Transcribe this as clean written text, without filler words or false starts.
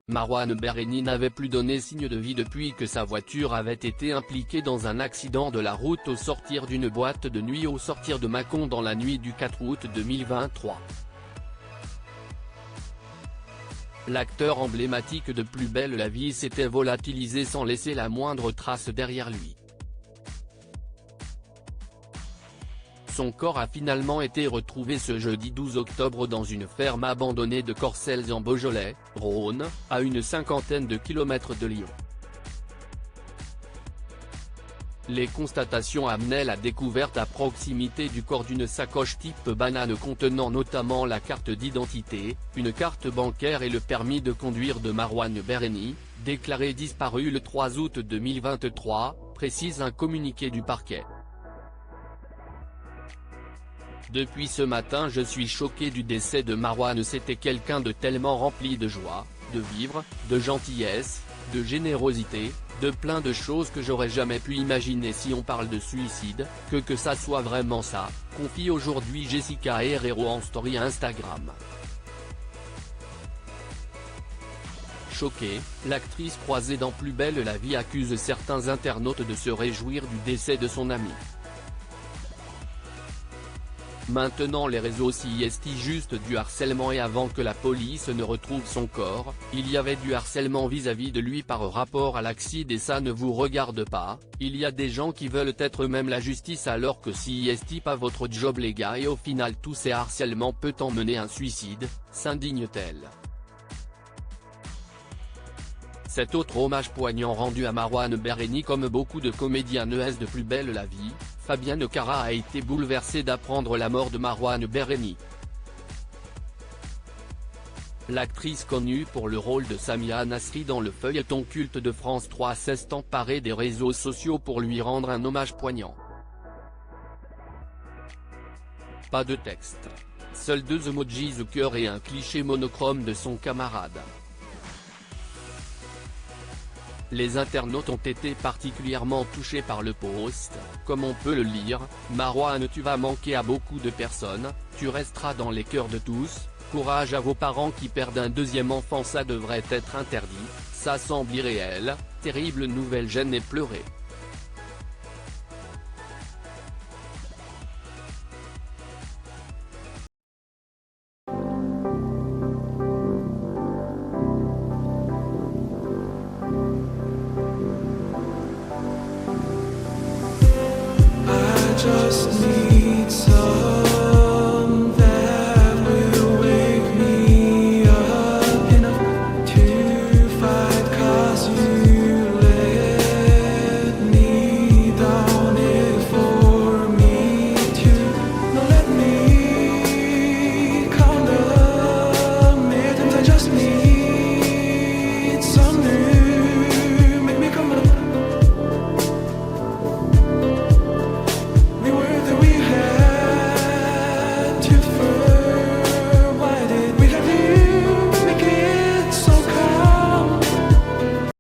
Marouane Berreni n'avait plus donné signe de vie depuis que sa voiture avait été impliquée dans un accident de la route au sortir d'une boîte de nuit au sortir de Mâcon dans la nuit du 4 août 2023. L'acteur emblématique de Plus belle la vie s'était volatilisé sans laisser la moindre trace derrière lui. Son corps a finalement été retrouvé ce jeudi 12 octobre dans une ferme abandonnée de Corcelles en Beaujolais, Rhône, à une cinquantaine de kilomètres de Lyon. Les constatations amenaient la découverte à proximité du corps d'une sacoche type banane contenant notamment la carte d'identité, une carte bancaire et le permis de conduire de Marouane Berreni, déclaré disparu le 3 août 2023, précise un communiqué du parquet. Depuis ce matin je suis choqué du décès de Marouane. C'était quelqu'un de tellement rempli de joie, de vivre, de gentillesse, de générosité, de plein de choses que j'aurais jamais pu imaginer si on parle de suicide, que ça soit vraiment ça, confie aujourd'hui Jessica Herrero en story Instagram. Choquée, l'actrice croisée dans Plus belle la vie accuse certains internautes de se réjouir du décès de son ami. Maintenant les réseaux s'y juste du harcèlement et avant que la police ne retrouve son corps, il y avait du harcèlement vis-à-vis de lui par rapport à l'accident et ça ne vous regarde pas, il y a des gens qui veulent être eux-mêmes la justice alors que si pas votre job les gars et au final tous ces harcèlements peut emmener un suicide, s'indigne-t-elle. Cet autre hommage poignant rendu à Marouane Berreni comme beaucoup de comédiens de Plus belle la vie, Fabienne Cara a été bouleversée d'apprendre la mort de Marouane Berreni. L'actrice connue pour le rôle de Samia Nasri dans le feuilleton culte de France 3 s'est emparée des réseaux sociaux pour lui rendre un hommage poignant. Pas de texte. Seuls 2 emojis au cœur et un cliché monochrome de son camarade. Les internautes ont été particulièrement touchés par le post, comme on peut le lire, Marouane tu vas manquer à beaucoup de personnes, tu resteras dans les cœurs de tous, courage à vos parents qui perdent un deuxième enfant ça devrait être interdit, ça semble irréel, terrible nouvelle gêne et pleurer. Just